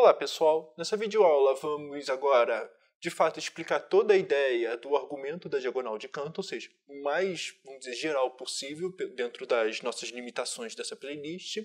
Olá pessoal, nessa videoaula vamos agora de fato explicar toda a ideia do argumento da diagonal de Cantor, ou seja, o mais, vamos dizer, geral possível dentro das nossas limitações dessa playlist.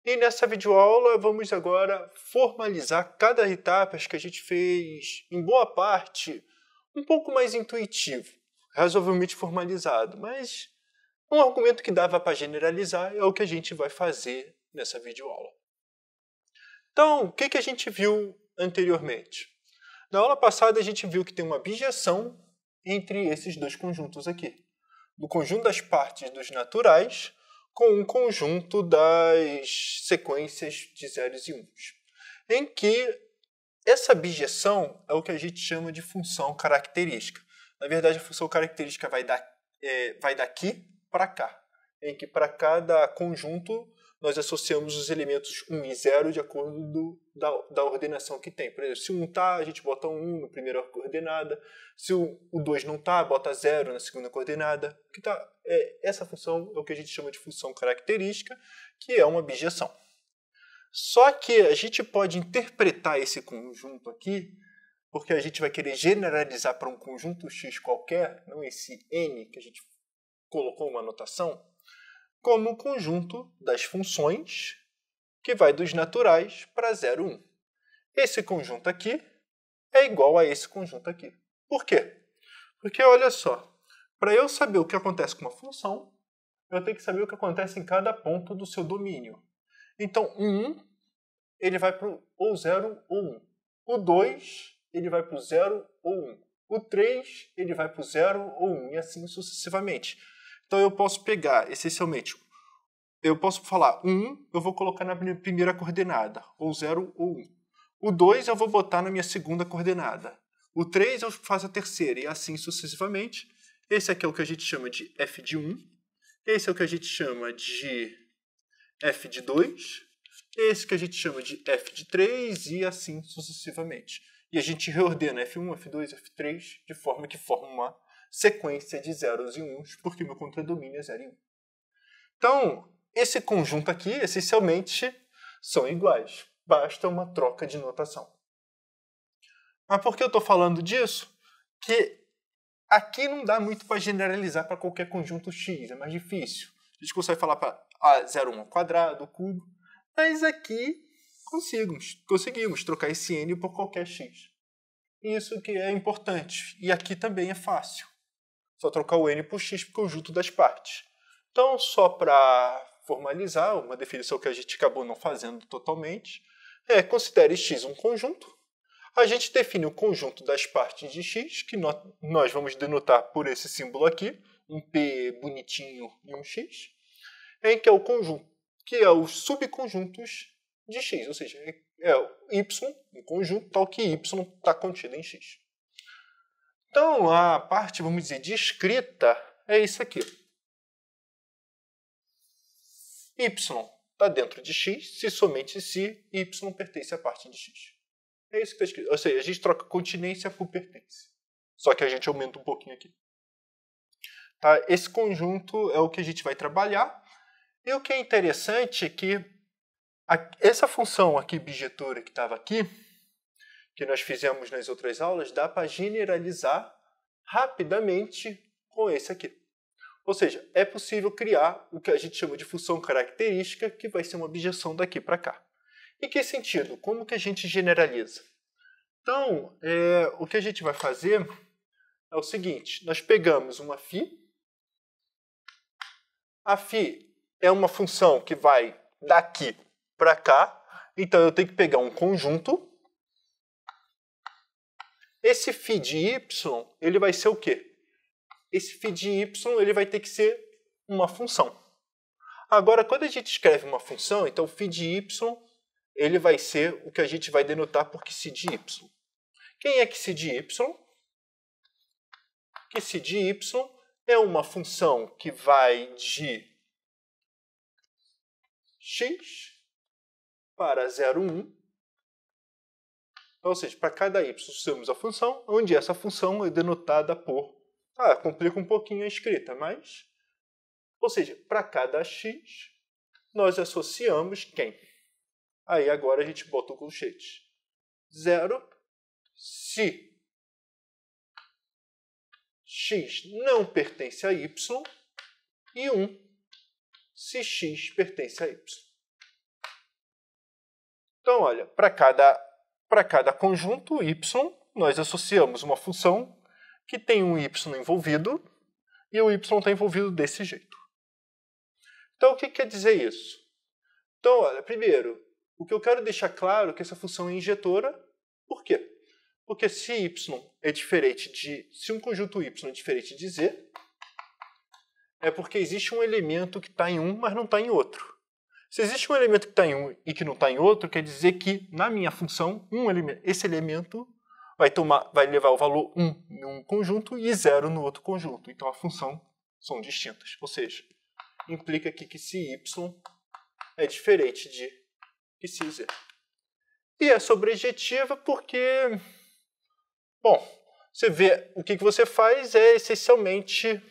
E nessa videoaula vamos agora formalizar cada etapa que a gente fez, em boa parte, um pouco mais intuitivo, razoavelmente formalizado, mas um argumento que dava para generalizar é o que a gente vai fazer nessa videoaula. Então, o que a gente viu anteriormente? Na aula passada a gente viu que tem uma bijeção entre esses dois conjuntos aqui. Do conjunto das partes dos naturais com um conjunto das sequências de zeros e uns. Em que essa bijeção é o que a gente chama de função característica. Na verdade, a função característica vai daqui para cá. Em que para cada conjunto nós associamos os elementos 1 e 0 de acordo da ordenação que tem. Por exemplo, se o 1 está, a gente bota 1 na primeira coordenada. Se o 2 não está, bota 0 na segunda coordenada. Essa função é o que a gente chama de função característica, que é uma bijeção. Só que a gente pode interpretar esse conjunto aqui, porque a gente vai querer generalizar para um conjunto X qualquer, não esse N que a gente colocou uma anotação, como um conjunto das funções que vai dos naturais para 0, 1. Esse conjunto aqui é igual a esse conjunto aqui. Por quê? Porque, olha só, para eu saber o que acontece com uma função, eu tenho que saber o que acontece em cada ponto do seu domínio. Então, o 1 ele vai para ou 0 ou 1. O 2 ele vai para o 0 ou 1. O 3 ele vai para o 0 ou 1, e assim sucessivamente. Então eu posso pegar, essencialmente, eu posso falar 1, eu vou colocar na minha primeira coordenada, ou 0 ou 1. O 2 eu vou botar na minha segunda coordenada. O 3 eu faço a terceira, e assim sucessivamente. Esse aqui é o que a gente chama de f de 1. Esse é o que a gente chama de f de 2. Esse que a gente chama de f de 3, e assim sucessivamente. E a gente reordena F1, F2, F3, de forma que forma uma sequência de zeros e uns, porque meu contradomínio é 0 e 1. Então, esse conjunto aqui, essencialmente, são iguais. Basta uma troca de notação. Mas por que eu estou falando disso? Que aqui não dá muito para generalizar para qualquer conjunto X, é mais difícil. A gente consegue falar para A0, 1 ao quadrado, cubo, mas aqui conseguimos trocar esse N por qualquer X. Isso que é importante. E aqui também é fácil. Só trocar o N por X por conjunto das partes. Então, só para formalizar, uma definição que a gente acabou não fazendo totalmente, considere X um conjunto. A gente define o conjunto das partes de X, que nós vamos denotar por esse símbolo aqui, um P bonitinho e um X, em que é o conjunto, que é os subconjuntos de X, ou seja, é o Y, um conjunto tal que Y está contido em X. Então, a parte, vamos dizer, descrita é isso aqui. Y está dentro de X, se somente se Y pertence à parte de X. É isso que está escrito. Ou seja, a gente troca continência por pertence. Só que a gente aumenta um pouquinho aqui. Tá? Esse conjunto é o que a gente vai trabalhar. E o que é interessante é que essa função aqui, bijetora, que estava aqui, que nós fizemos nas outras aulas, dá para generalizar rapidamente com esse aqui. Ou seja, é possível criar o que a gente chama de função característica, que vai ser uma bijeção daqui para cá. Em que sentido? Como que a gente generaliza? Então, o que a gente vai fazer é o seguinte, nós pegamos uma φ, a φ é uma função que vai daqui para cá, então eu tenho que pegar um conjunto. Esse φ de y, ele vai ser o quê? Esse φ de y ele vai ter que ser uma função. Agora, quando a gente escreve uma função, então φ de y ele vai ser o que a gente vai denotar por QC de y. Quem é QC de y? QC de y é uma função que vai de x para 0, 1. Ou seja, para cada y temos a função, onde essa função é denotada por... complica um pouquinho a escrita, mas... Ou seja, para cada x, nós associamos quem? Aí agora a gente bota o colchete. 0 se x não pertence a y e 1 se x pertence a y. Então, olha, para cada conjunto y, nós associamos uma função que tem um y envolvido e o y está envolvido desse jeito. Então, o que quer dizer isso? Então, olha, primeiro, o que eu quero deixar claro é que essa função é injetora. Por quê? Porque se y é diferente se um conjunto y é diferente de z, é porque existe um elemento que está em um, mas não está em outro. Se existe um elemento que está em um e que não está em outro, quer dizer que, na minha função, esse elemento vai levar o valor 1 em um conjunto e 0 no outro conjunto. Então, a função são distintas. Ou seja, implica aqui que se y é diferente de que se z. E é sobrejetiva porque, bom, você vê o que você faz é essencialmente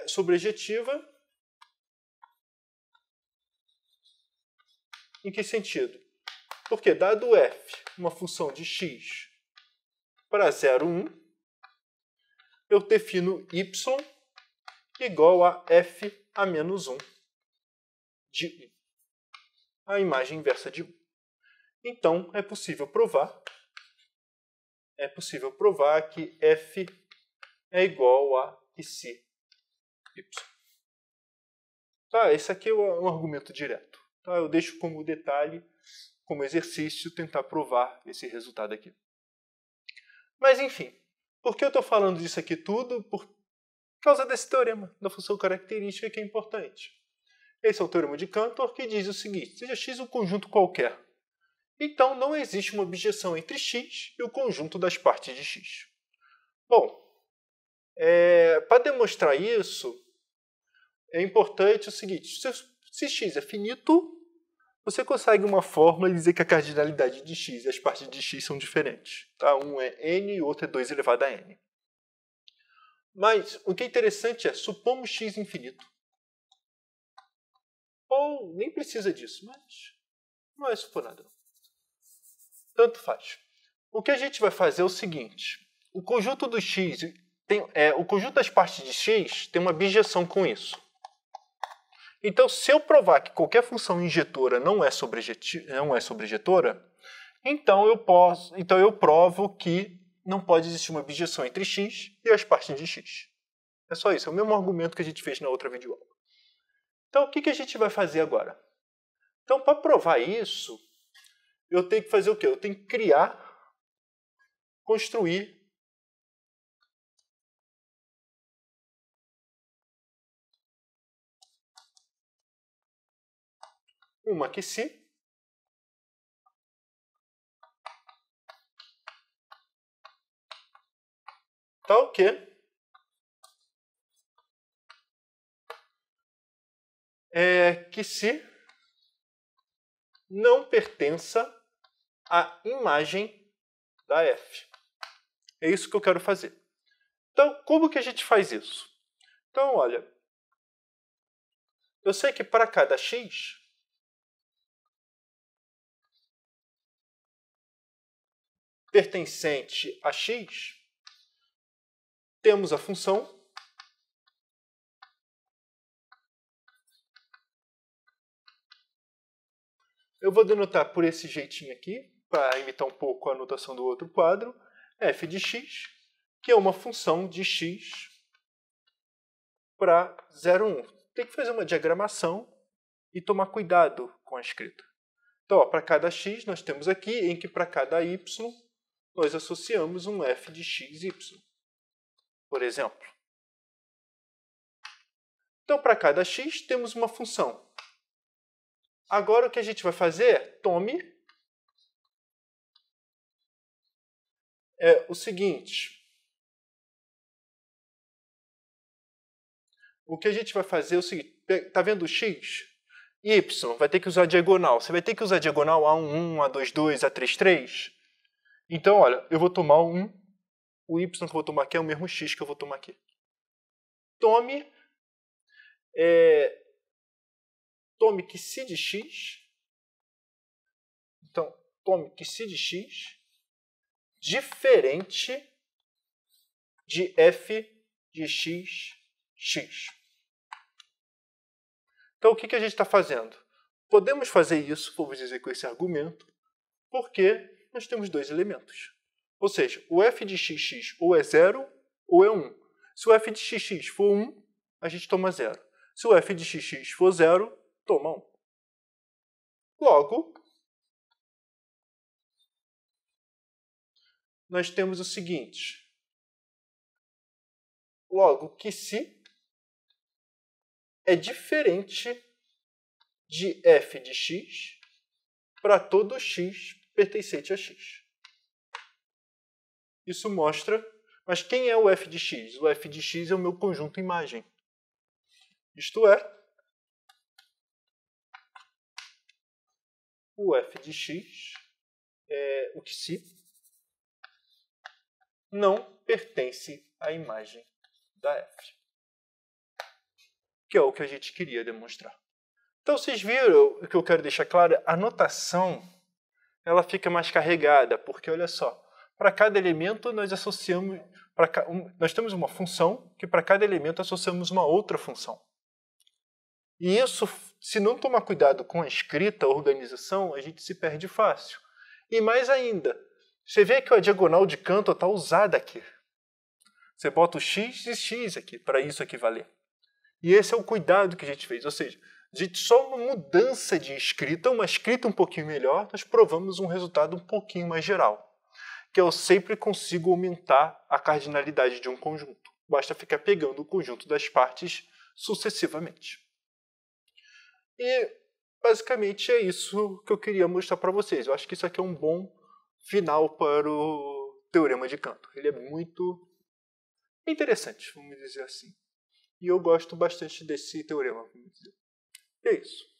sobrejetiva. Em que sentido? Porque dado f uma função de x para 0, 1, eu defino y igual a f a menos 1 de 1. A imagem inversa de 1. Então, é possível provar que f é igual a se y. Tá, esse aqui é um argumento direto. Tá, eu deixo como detalhe, como exercício, tentar provar esse resultado aqui. Mas, enfim, por que eu estou falando disso aqui tudo? Por causa desse teorema da função característica que é importante. Esse é o teorema de Cantor, que diz o seguinte: seja x um conjunto qualquer, então não existe uma objeção entre x e o conjunto das partes de x. Bom, para demonstrar isso, é importante o seguinte: se x é finito, você consegue uma fórmula e dizer que a cardinalidade de x e as partes de x são diferentes. Tá? Um é n e o outro é 2 elevado a n. Mas o que é interessante é, supomos x infinito. Ou nem precisa disso, mas não é supor nada. Tanto faz. O que a gente vai fazer é o seguinte: o conjunto do x o conjunto das partes de x tem uma bijeção com isso. Então, se eu provar que qualquer função injetora não é sobrejetora, então eu provo que não pode existir uma bijeção entre x e as partes de x. É só isso, é o mesmo argumento que a gente fez na outra videoaula. Então, o que a gente vai fazer agora? Então, para provar isso, eu tenho que fazer o quê? Eu tenho que construir uma que se tal que se não pertença à imagem da f. É isso que eu quero fazer. Então, como que a gente faz isso? Então, olha, eu sei que para cada x, pertencente a x, temos a função eu vou denotar por esse jeitinho aqui, para imitar um pouco a notação do outro quadro, f de x, que é uma função de x para 0, 1. Tem que fazer uma diagramação e tomar cuidado com a escrita. Então, para cada x, nós temos aqui em que para cada y, nós associamos um f de x, y, por exemplo. Então, para cada x, temos uma função. Agora, o que a gente vai fazer é, tome o seguinte. O que a gente vai fazer é o seguinte. Está vendo o x? Y vai ter que usar diagonal. Você vai ter que usar diagonal A11, A22, A33. Então, olha, eu vou tomar o y que eu vou tomar aqui é o mesmo x que eu vou tomar aqui. Tome que se de x Então, tome que psi de x diferente de f de x, x. Então, o que a gente está fazendo? Podemos fazer isso, vamos dizer, com esse argumento, porque nós temos dois elementos. Ou seja, o f de xx ou é 0 ou é 1. Se o f de xx for 1, a gente toma 0. Se o f de xx for 0, toma 1. Logo, nós temos o seguinte. Logo, que psi é diferente de f de x para todo x pertencente a x. Isso mostra... Mas quem é o f de x? O f de x é o meu conjunto imagem. Isto é, o f de x é o que psi não pertence à imagem da f. Que é o que a gente queria demonstrar. Então, vocês viram o que eu quero deixar claro? A notação ela fica mais carregada, porque, olha só, para cada elemento nós associamos... nós temos uma função que para cada elemento associamos uma outra função. E isso, se não tomar cuidado com a escrita, a organização, a gente se perde fácil. E mais ainda, você vê que a diagonal de Cantor está usada aqui. Você bota o x e x aqui, para isso aqui valer. E esse é o cuidado que a gente fez. Ou seja, de só uma mudança de escrita, uma escrita um pouquinho melhor, nós provamos um resultado um pouquinho mais geral. Que eu sempre consigo aumentar a cardinalidade de um conjunto. Basta ficar pegando o conjunto das partes sucessivamente. E, basicamente, é isso que eu queria mostrar para vocês. Eu acho que isso aqui é um bom final para o Teorema de Cantor. Ele é muito interessante, vamos dizer assim. E eu gosto bastante desse teorema, vamos dizer. É isso.